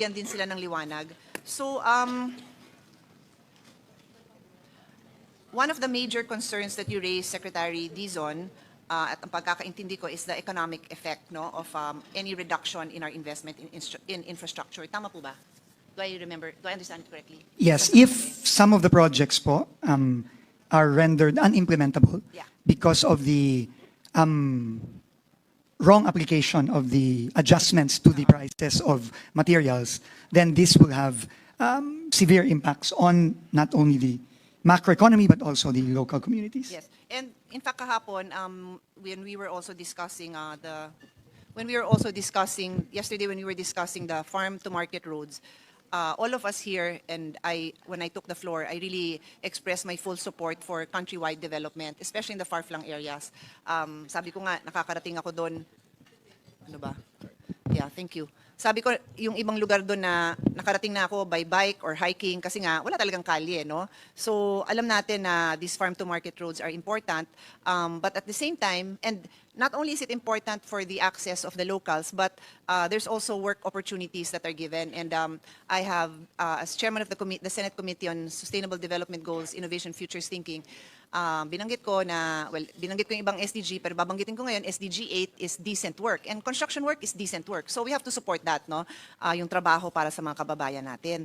bigyan din sila ng liwanag. So, one of the major concerns that you raised, Secretary Dizon, at ang pagkakaintindi ko, is the economic effect, no, of any reduction in our investment in infrastructure. Tama po ba? Do I understand it correctly? Yes, if some of the projects po are rendered unimplementable because of the wrong application of the adjustments to the prices of materials, then this will have severe impacts on not only the macroeconomy but also the local communities. Yes, and in fact, kahapon, when we were also discussing yesterday when we were discussing the farm-to-market roads, all of us here, and when I took the floor, I really expressed my full support for countrywide development, especially in the far-flung areas. Sabi ko nga, nakakarating ako doon, ano ba? Yeah, thank you. Sabi ko, yung ibang lugar doon na nakarating na ako by bike or hiking kasi nga wala talagang kalye, no? So alam natin na these farm-to-market roads are important, but at the same time, and not only is it important for the access of the locals, but there's also work opportunities that are given. And I have, as chairman of the Senate Committee on Sustainable Development Goals, Innovation, Futures Thinking, binanggit ko yung ibang SDG, pero babanggitin ko ngayon, SDG 8 is decent work. And construction work is decent work. So we have to support that, no? Yung trabaho para sa mga kababayan natin.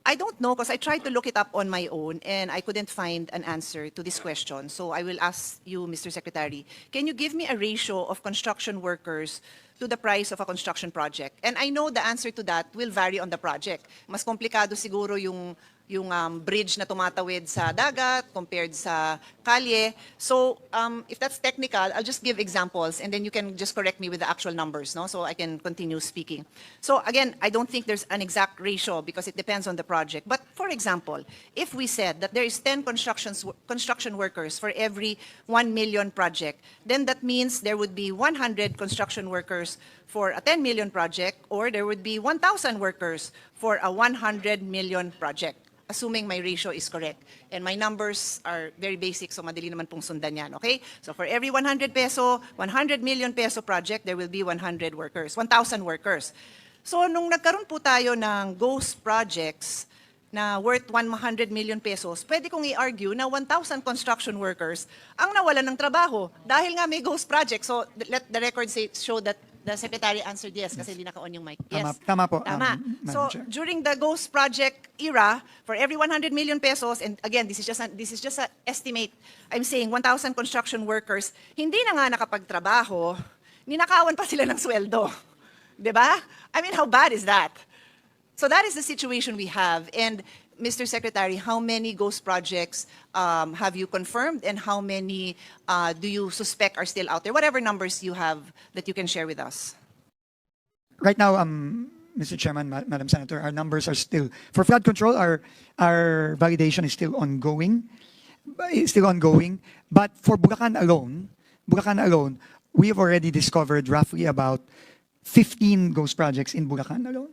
I don't know because I tried to look it up on my own and I couldn't find an answer to this question. So I will ask you, Mr. Secretary, can you give me a ratio of construction workers to the price of a construction project? And I know the answer to that will vary on the project. Mas komplikado siguro yung bridge na tumatawid sa dagat compared sa kalye. So if that's technical, I'll just give examples and then you can just correct me with the actual numbers, no? So I can continue speaking. So again, I don't think there's an exact ratio because it depends on the project. But for example, if we said that there is 10 construction workers for every 1 million project, then that means there would be 100 construction workers for a 10 million project, or there would be 1,000 workers for a 100 million project, assuming my ratio is correct. And my numbers are very basic, so madali naman pong sundan yan, okay? So for every 100 million peso project, there will be 100 workers, 1,000 workers. So nung nagkaroon po tayo ng ghost projects na worth 100 million pesos, pwede kong i-argue na 1,000 construction workers ang nawalan ng trabaho dahil nga may ghost project. So let the record show that the Secretary answered yes kasi hindi naka-on yung mic. Yes. Tama po. Tama. So during the ghost project era, for every 100 million pesos, and again, this is just an estimate, I'm saying 1,000 construction workers, hindi na nga nakapagtrabaho, ninakawan pa sila ng sweldo. Diba? I mean, how bad is that? So that is the situation we have. And Mr. Secretary, how many ghost projects have you confirmed and how many do you suspect are still out there? Whatever numbers you have that you can share with us. Right now, Mr. Chairman, Madam Senator, our numbers are still, for flood control, our validation is still ongoing. But for Bulacan alone, we have already discovered roughly about 15 ghost projects in Bulacan alone.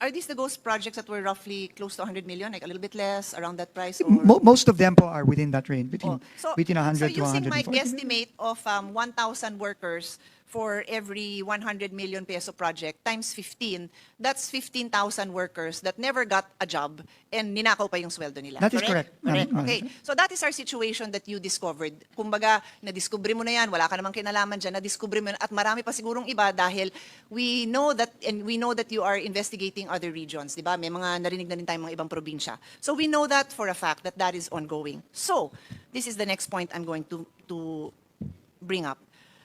Are these the ghost projects that were roughly close to 100 million, like a little bit less, around that price? Or? Most of them are within that range, between 100 to 140. So using my guesstimate of 1,000 workers for every 100 million peso project times 15, that's 15,000 workers that never got a job and ninakaw pa yung sweldo nila. That is correct. Okay, so that is our situation that you discovered. Kumbaga, na-discover mo na yan, wala ka namang kinalaman dyan, na-discover mo at marami pa sigurong iba dahil we know that you are investigating other regions, di ba? May mga narinig na rin tayong mga ibang probinsya. So we know that for a fact that is ongoing. So, this is the next point I'm going to bring up.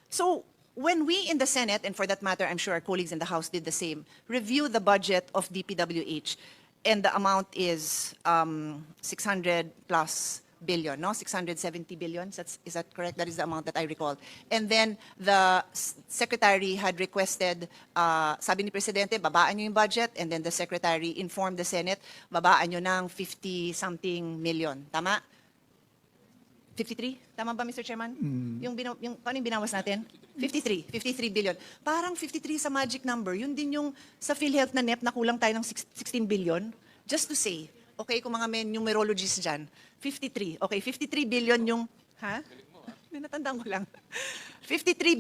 So, when we in the Senate, and for that matter, I'm sure our colleagues in the House did the same, review the budget of DPWH, and the amount is 600 plus billion, no? 670 billion, is that correct? That is the amount that I recall. And then the Secretary had requested, sabi ni Presidente, babaan nyo yung budget, and then the Secretary informed the Senate, babaan nyo ng 50-something million. Tama? 53? Tama ba, Mr. Chairman? Yung paano yung binawas natin? 53 billion. Parang 53 sa magic number. Yun din yung sa PhilHealth na NEP na kulang tayo ng 16 billion. Just to say, okay, kung mga numerologists dyan, 53. Okay, 53 billion yung, ha? Natandaan ko lang. 53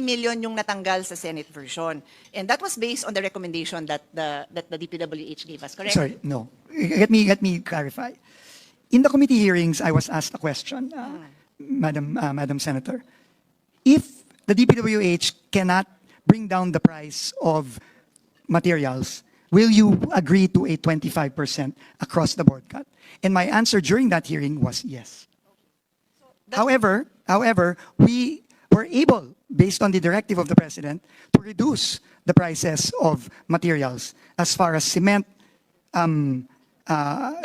million yung natanggal sa Senate version. And that was based on the recommendation that the DPWH gave us, correct? Sorry, no. Let me clarify. In the committee hearings, I was asked a question, Madam Senator. If the DPWH cannot bring down the price of materials, will you agree to a 25% across the board cut? And my answer during that hearing was yes. However, we were able, based on the directive of the President, to reduce the prices of materials as far as cement,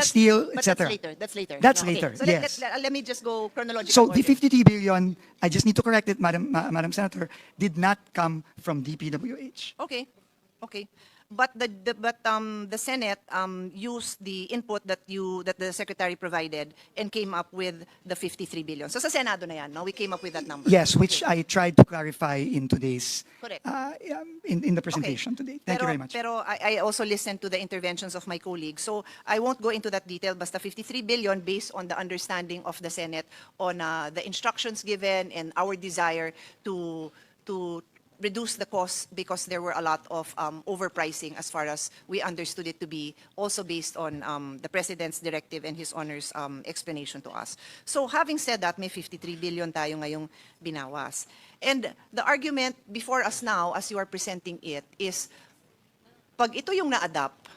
steel, But etc. that's later. That's Okay. later, So yes. let me just go chronological So order. the 53 billion, I just need to correct it, Madam Senator, did not come from DPWH. Okay. But the Senate used the input that the Secretary provided and came up with the 53 billion. So sa Senado na yan, no? We came up with that number. Yes, which I tried to clarify in today's, Correct. in the presentation today. Thank you very much. Pero I also listened to the interventions of my colleagues. So I won't go into that detail. Basta 53 billion based on the understanding of the Senate on the instructions given and our desire to reduce the cost because there were a lot of overpricing as far as we understood it to be, also based on the President's directive and His Honor's explanation to us. So having said that, may 53 billion tayo ngayong binawas. And the argument before us now, as you are presenting it, is pag ito yung na-adapt,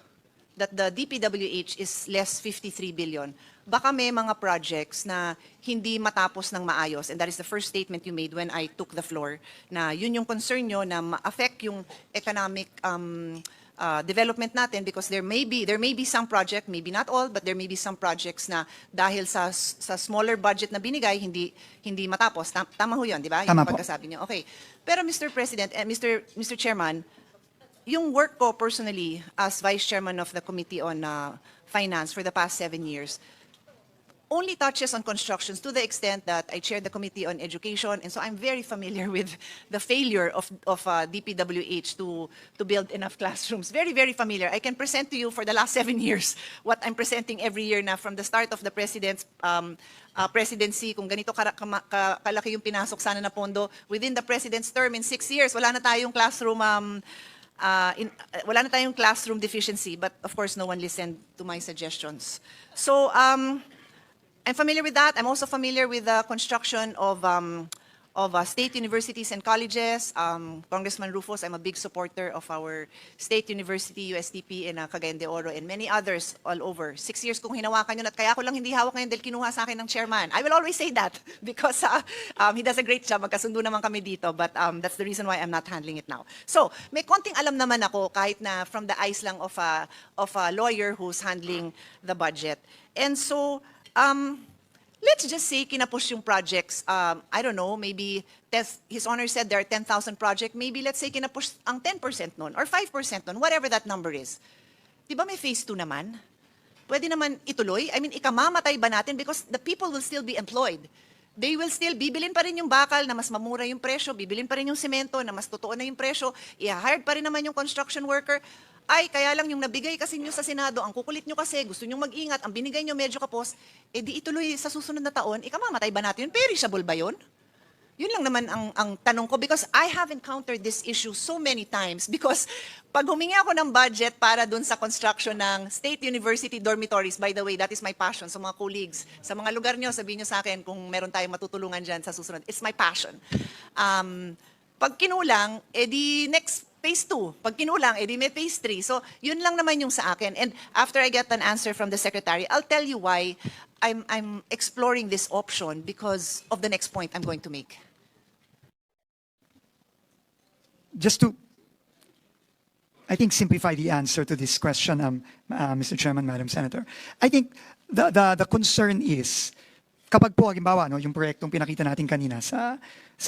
that the DPWH is less 53 billion, baka may mga projects na hindi matapos ng maayos. And that is the first statement you made when I took the floor, na yun yung concern nyo na ma-affect yung economic development natin because there may be some project, maybe not all, but there may be some projects na dahil sa smaller budget na binigay, hindi matapos. Tama ho yun, di ba? Tama Yung po. pagkasabi niyo. Okay. Pero Mr. President, Mr. Chairman, yung work ko personally as Vice Chairman of the Committee on Finance for the past 7 years only touches on constructions to the extent that I chaired the Committee on Education, and so I'm very familiar with the failure of DPWH to build enough classrooms. Very, very familiar. I can present to you for the last 7 years what I'm presenting every year na from the start of the President's presidency, kung ganito kalaki yung pinasok sana na pondo within the President's term in 6 years, wala na tayong classroom wala na tayong classroom deficiency, but of course no one listened to my suggestions. So I'm familiar with that. I'm also familiar with the construction of state universities and colleges. Congressman Rufus, I'm a big supporter of our state university, USTP in Cagayan de Oro, and many others all over. 6 years kong hinawakan yun at kaya ko lang hindi hawak ngayon dahil kinuha sa akin ng chairman. I will always say that because he does a great job. Magkasundo naman kami dito, but that's the reason why I'm not handling it now. So, may konting alam naman ako kahit na from the eyes lang of a lawyer who's handling the budget. And so, let's just say kinapush yung projects. I don't know, maybe His Honor said there are 10,000 projects. Maybe let's say kinapush ang 10% nun or 5% nun, whatever that number is. Di ba may phase 2 naman? Pwede naman ituloy? I mean, ikamamatay ba natin? Because the people will still be employed. They will still, bibilin pa rin yung bakal na mas mamura yung presyo, bibilin pa rin yung semento na mas totoo na yung presyo, i-hired pa rin naman yung construction worker. Ay, kaya lang yung nabigay kasi nyo sa Senado, ang kukulit nyo kasi, gusto nyo mag-ingat, ang binigay nyo medyo kapos, di ituloy sa susunod na taon, ikamamatay ba natin yun? Perishable ba yun? Yun lang naman ang tanong ko because I have encountered this issue so many times because pag humingi ako ng budget para dun sa construction ng State University dormitories, by the way, that is my passion sa mga colleagues, sa mga lugar nyo, sabihin nyo sa akin kung meron tayong matutulungan dyan sa susunod. It's my passion. Pag kinulang, di next phase 2. Pag kinulang, di may phase 3. So, yun lang naman yung sa akin. And after I get an answer from the Secretary, I'll tell you why I'm exploring this option because of the next point I'm going to make. Just to, I think, simplify the answer to this question, Mr. Chairman, Madam Senator. I think the concern is, kapag po, halimbawa, no, yung proyektong pinakita natin kanina sa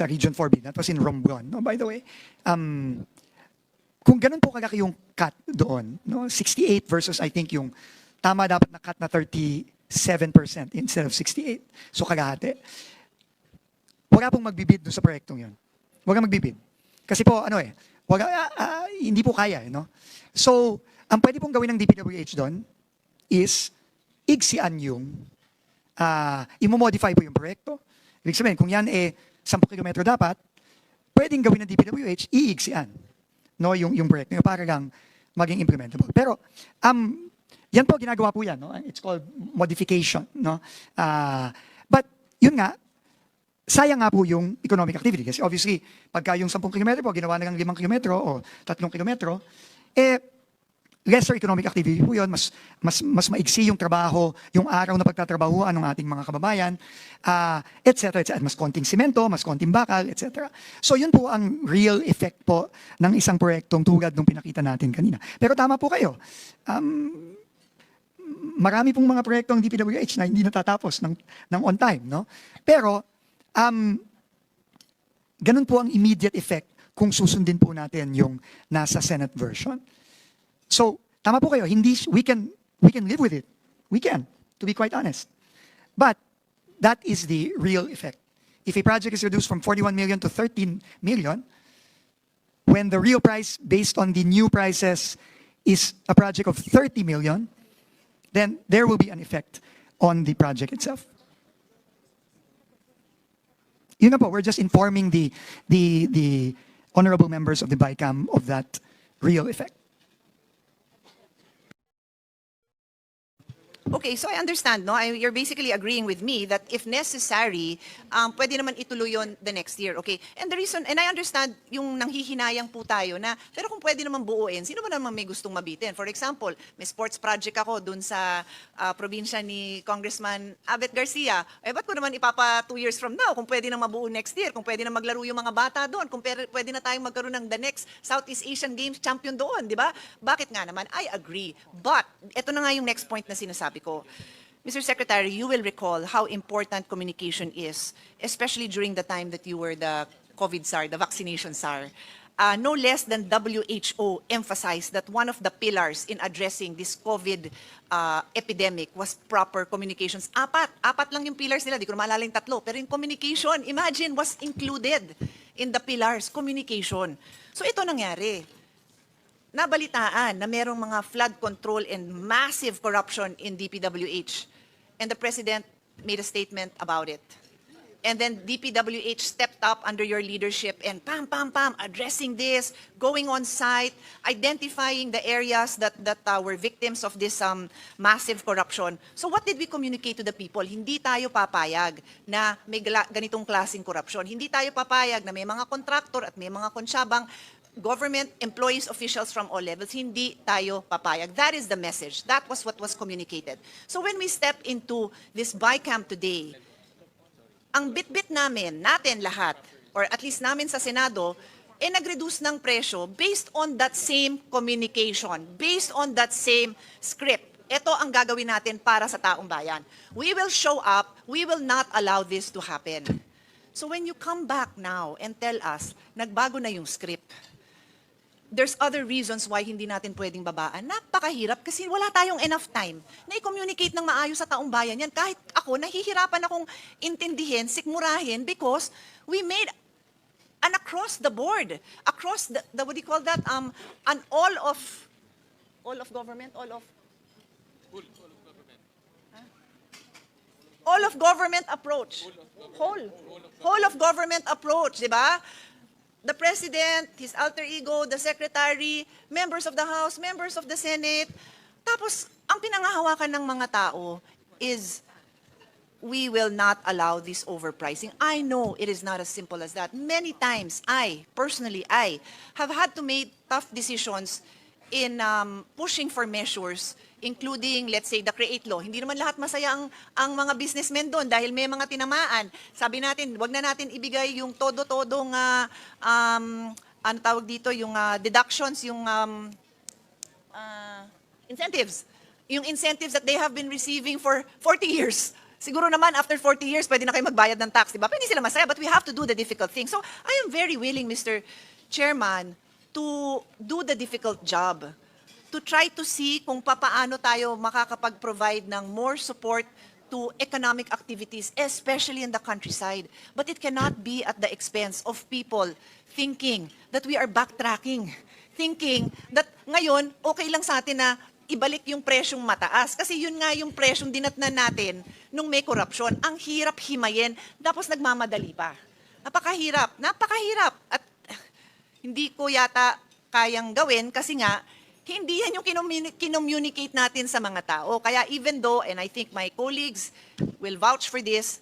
Region 4B, that was in Romblon, no, by the way, kung ganun po kalaki yung cut doon, no, 68 versus I think yung tama dapat na cut na 37% instead of 68, so kalahati, wala pong magbibid doon sa proyektong yun. Wala magbibid. Kasi po, hindi po kaya, no? So, ang pwede pong gawin ng DPWH doon is igsian yung, imomodify po yung proyekto, Ibig sabihin, kung yan 10 kilometro dapat, pwedeng gawin ng DPWH, iigsian, no, yung proyekto, para lang maging implementable. Pero, yan po, ginagawa po yan, no? It's called modification, no? But, yun nga, sayang nga po yung economic activity. Kasi obviously, pagka yung 10 kilometro po, ginawa na ng 5 kilometro o 3 kilometro, lesser economic activity po yun, mas maigsi yung trabaho, yung araw na pagtatrabahuan ng ating mga kababayan, et cetera, et cetera. Mas konting simento, mas konting bakal, et cetera. So yun po ang real effect po ng isang proyektong tulad nung pinakita natin kanina. Pero tama po kayo. Marami pong mga proyektong DPWH na hindi natatapos ng on time, no? Pero, ganun po ang immediate effect kung susundin po natin yung nasa Senate version. So, tama po kayo, we can live with it. We can, to be quite honest. But, that is the real effect. If a project is reduced from 41 million to 13 million, when the real price based on the new prices is a project of 30 million, then there will be an effect on the project itself. Yun na po, we're just informing the honorable members of the BICAM of that real effect. Okay, so I understand, no? You're basically agreeing with me that if necessary, pwede naman ituloy yon the next year, okay? And the reason, and I understand yung nanghihinayang po tayo na, pero kung pwede naman buuin, sino ba naman may gustong mabitin? For example, may sports project ako dun sa probinsya ni Congressman Abet Garcia. Ba't ko naman ipapa 2 years from now kung pwede nang mabuo next year, kung pwede nang maglaro yung mga bata doon, kung pwede na tayong magkaroon ng the next Southeast Asian Games champion doon, di ba? Bakit nga naman? I agree. But, eto na nga yung next point na sinasabi ko. Mr. Secretary, you will recall how important communication is, especially during the time that you were the COVID SAR, the vaccination SAR. No less than WHO emphasized that one of the pillars in addressing this COVID epidemic was proper communications. Apat lang yung pillars nila, di ko na maalala yung 3. Pero yung communication, imagine, was included in the pillars, communication. So ito nangyari. Nabalitaan na merong mga flood control and massive corruption in DPWH. And the President made a statement about it. And then DPWH stepped up under your leadership and addressing this, going on site, identifying the areas that were victims of this massive corruption. So what did we communicate to the people? Hindi tayo papayag na may ganitong klaseng korupsyon. Hindi tayo papayag na may mga kontraktor at may mga konsyabang government employees, officials from all levels, hindi tayo papayag. That is the message. That was what was communicated. So when we step into this BICAM today, ang bit-bit natin lahat, or at least namin sa Senado, nag-reduce ng presyo based on that same communication, based on that same script. Ito ang gagawin natin para sa taong bayan. We will show up, we will not allow this to happen. So when you come back now and tell us, nagbago na yung script, there's other reasons why hindi natin pwedeng babaan. Napakahirap kasi wala tayong enough time na i-communicate ng maayos sa taong bayan yan. Kahit ako, nahihirapan akong intindihin, sikmurahin because we made an across the board, across the what do you call that? An all of government, all of government approach. Whole of government approach, di ba? The President, his alter ego, the Secretary, members of the House, members of the Senate. Tapos, ang pinangahawakan ng mga tao is, we will not allow this overpricing. I know it is not as simple as that. Many times, personally, I have had to make tough decisions in pushing for measures, including, let's say, the CREATE law. Hindi naman lahat masaya ang mga businessmen doon dahil may mga tinamaan. Sabi natin, wag na natin ibigay yung todo-todong, ano tawag dito, yung deductions, yung incentives. Yung incentives that they have been receiving for 40 years. Siguro naman, after 40 years, pwede na kayo magbayad ng tax, diba? Pwede sila masaya, but we have to do the difficult thing. So, I am very willing, Mr. Chairman, to do the difficult job, to try to see kung papaano tayo makakapag-provide ng more support to economic activities, especially in the countryside. But it cannot be at the expense of people thinking that we are backtracking, thinking that ngayon, okay lang sa atin na ibalik yung presyong mataas. Kasi yun nga yung presyong dinatnan natin nung may korupsyon. Ang hirap himayin, tapos nagmamadali pa. Napakahirap, napakahirap. At hindi ko yata kayang gawin kasi nga, hindi yan yung kinommunicate natin sa mga tao. Kaya even though, and I think my colleagues will vouch for this,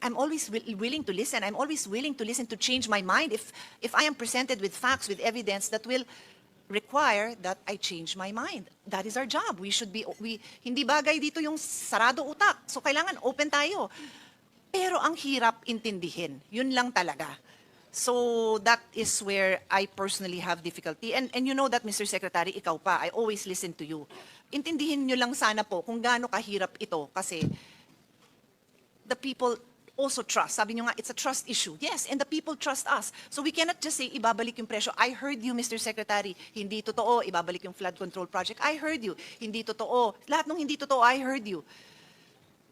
I'm always willing to listen. I'm always willing to listen to change my mind if I am presented with facts, with evidence that will require that I change my mind. That is our job. Hindi bagay dito yung sarado utak. So kailangan open tayo. Pero ang hirap intindihin. Yun lang talaga. So that is where I personally have difficulty. And you know that, Mr. Secretary, ikaw pa, I always listen to you. Intindihin nyo lang sana po kung gaano kahirap ito kasi the people also trust. Sabi nyo nga, it's a trust issue. Yes, and the people trust us. So we cannot just say, ibabalik yung presyo. I heard you, Mr. Secretary. Hindi totoo, ibabalik yung flood control project. I heard you. Hindi totoo. Lahat ng hindi totoo, I heard you.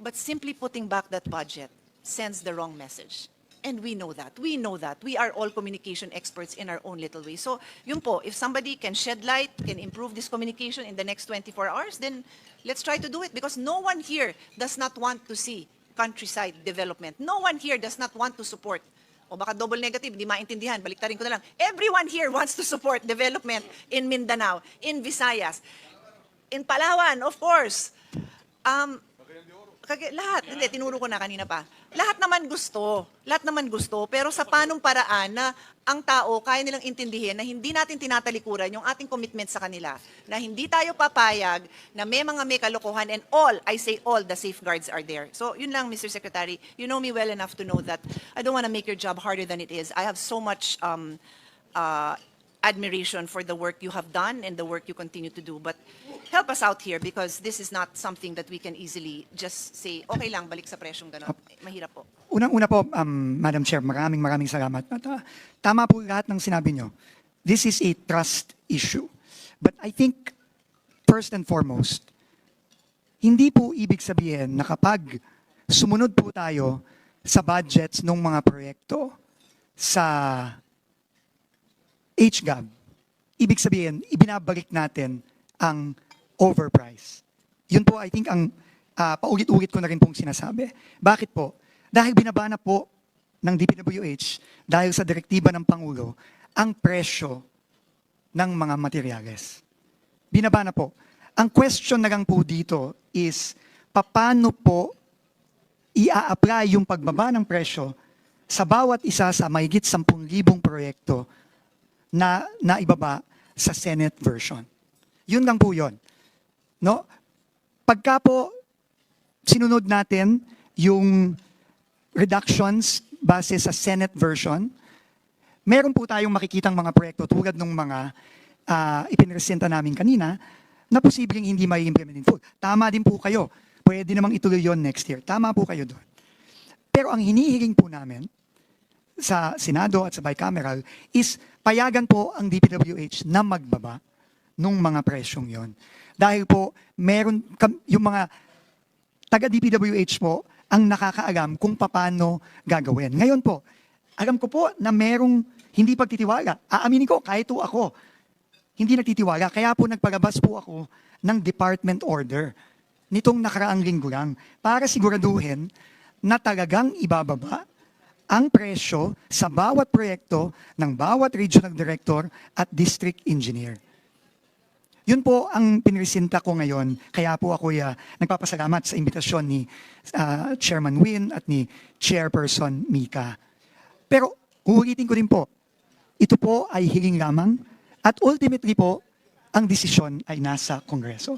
But simply putting back that budget sends the wrong message. And we know that. We know that. We are all communication experts in our own little way. So, yun po, if somebody can shed light, can improve this communication in the next 24 hours, then let's try to do it. Because no one here does not want to see countryside development. No one here does not want to support. O baka double negative, di maintindihan, baliktarin ko na lang. Everyone here wants to support development in Mindanao, in Visayas, in Palawan, of course. Lahat, hindi, tinuro ko na kanina pa. Lahat naman gusto, pero sa panong paraan na ang tao kaya nilang intindihin na hindi natin tinatalikuran yung ating commitment sa kanila, na hindi tayo papayag na may kalokohan, and all, I say all, the safeguards are there. So yun lang, Mr. Secretary, you know me well enough to know that I don't want to make your job harder than it is. I have so much admiration for the work you have done and the work you continue to do. But help us out here because this is not something that we can easily just say, okay lang, balik sa presyong gano'n. Mahirap po. Unang-una po, Madam Chair, maraming salamat. At, tama po lahat ng sinabi nyo. This is a trust issue. But I think, first and foremost, hindi po ibig sabihin na kapag sumunod po tayo sa budgets ng mga proyekto sa HGAB, ibig sabihin, ibinabalik natin ang overprice. Yun po, I think, ang paulit-ulit ko na rin pong sinasabi. Bakit po? Dahil binabana po ng DPWH, dahil sa direktiba ng Pangulo, ang presyo ng mga materyales. Binabana po. Ang question na lang po dito is, paano po i-a-apply yung pagbaba ng presyo sa bawat isa sa mahigit 10,000 proyekto na naibaba sa Senate version. Yun lang po yun. No? Pagka po sinunod natin yung reductions base sa Senate version, meron po tayong makikitang mga proyekto tulad ng mga ipinresenta namin kanina na posibleng hindi may implement in full. Tama din po kayo. Pwede namang ituloy yon next year. Tama po kayo doon. Pero ang hinihiling po namin sa Senado at sa bicameral is payagan po ang DPWH na magbaba nung mga presyong yon. Dahil po, meron yung mga taga-DPWH po ang nakakaalam kung paano gagawin. Ngayon po, alam ko po na merong hindi pagtitiwala. Aaminin ko, kahit po ako, hindi nagtitiwala. Kaya po nagpalabas po ako ng department order nitong nakaraang linggo lang para siguraduhin na talagang ibababa ang presyo sa bawat proyekto ng bawat regional director at district engineer. Yun po ang pinresinta ko ngayon. Kaya po ako nagpapasalamat sa imbitasyon ni Chairman Win at ni Chairperson Mika. Pero uulitin ko din po, ito po ay hiling lamang at ultimately po, ang desisyon ay nasa Kongreso.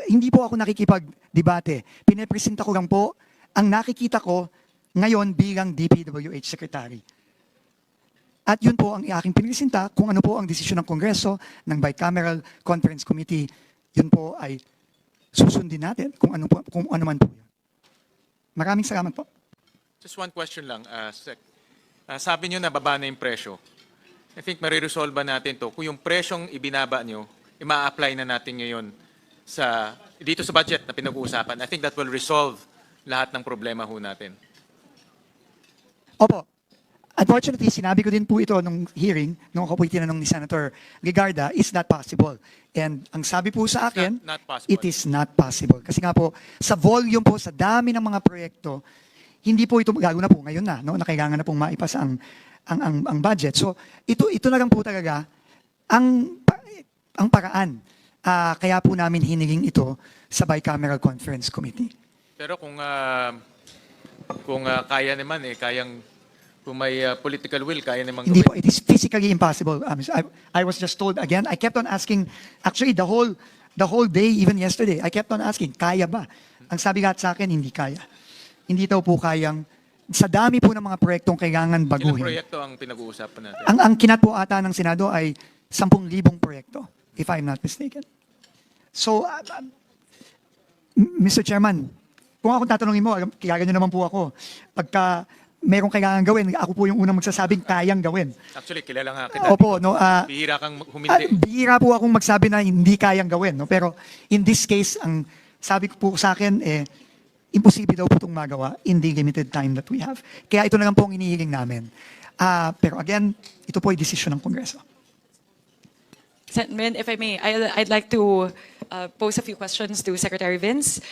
Hindi po ako nakikipag-debate. Pinepresenta ko lang po ang nakikita ko ngayon bilang DPWH Secretary. At yun po ang aking pinipresenta kung ano po ang desisyon ng Kongreso, ng Bicameral Conference Committee. Yun po ay susundin natin kung ano man po yun. Maraming salamat po. Just one question lang, Sec. Sabi nyo na baba na yung presyo. I think mariresolve natin to. Kung yung presyong ibinaba nyo, ima-apply na natin ngayon dito sa budget na pinag-uusapan. I think that will resolve lahat ng problema ho natin. Opo. Unfortunately, sinabi ko din po ito nung hearing, nung ako po tinanong ni Senator Legarda, is not possible. And ang sabi po sa akin, Not possible. it is not possible. Kasi nga po, sa volume po, sa dami ng mga proyekto, hindi po ito, gago na po ngayon na, no? Na kailangan na pong maipasa ang budget. So, ito na lang po talaga ang paraan. Kaya po namin hiniling ito sa Bicameral Conference Committee. Pero kung kaya naman kung may political will, kaya naman Hindi po, gawin. it is physically impossible. I was just told again, I kept on asking, actually the whole day, even yesterday, I kept on asking, kaya ba? Ang sabi lahat sa akin, hindi kaya. Hindi daw po kayang, sa dami po ng mga proyektong kailangan Ilang baguhin. proyekto ang pinag-uusapan natin? Ang kinat po ata ng Senado ay 10,000 proyekto, if I'm not mistaken. So, Mr. Chairman, kung akong tatanungin mo, kilala niyo naman po ako, pagka merong kailangan gawin, ako po yung unang magsasabing kayang gawin. Actually, kilala nga kita. Opo, no, Bihira kang humindi. bihira po akong magsabi na hindi kayang gawin. No? Pero in this case, ang sabi ko po sa akin, imposible daw po itong magawa in the limited time that we have. Kaya ito na lang po ang inihiling namin. Pero again, ito po ay desisyon ng Kongreso. Senator, if I may, I'd like to pose a few questions to Secretary Vince.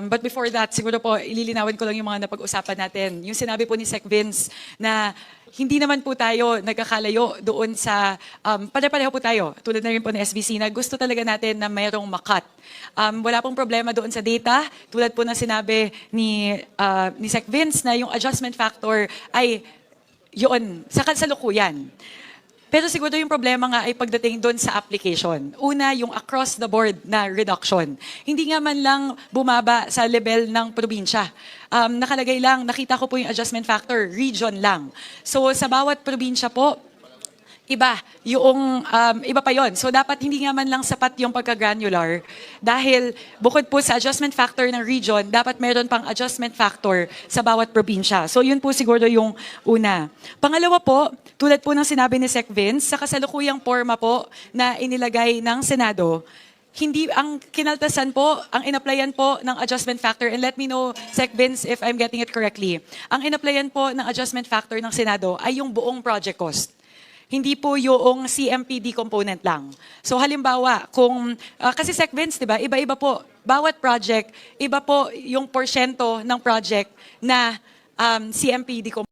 But before that, siguro po, ililinawin ko lang yung mga napag-usapan natin. Yung sinabi po ni Sec Vince na hindi naman po tayo nagkakalayo doon sa, pare-pareho po tayo, tulad na rin po ni SBC, na gusto talaga natin na mayroong makat. Wala pong problema doon sa data, tulad po na sinabi ni Sec Vince na yung adjustment factor ay yun, sa kasalukuyan. Pero siguro yung problema nga ay pagdating doon sa application. Una, yung across the board na reduction. Hindi nga man lang bumaba sa level ng probinsya. Nakalagay lang, nakita ko po yung adjustment factor, region lang. So sa bawat probinsya po, iba pa yon. So dapat hindi nga man lang sapat yung pagka-granular dahil bukod po sa adjustment factor ng region, dapat meron pang adjustment factor sa bawat probinsya. So yun po siguro yung una. Pangalawa po, tulad po ng sinabi ni Sec Vince, sa kasalukuyang forma po na inilagay ng Senado, hindi ang kinaltasan po, ang inapplyan po ng adjustment factor, and let me know, Sec Vince, if I'm getting it correctly, ang inapplyan po ng adjustment factor ng Senado ay yung buong project cost. Hindi po yung CMPD component lang. So halimbawa, kung, kasi Sec Vince, di ba, iba-iba po, bawat project, iba po yung porsyento ng project na CMPD component.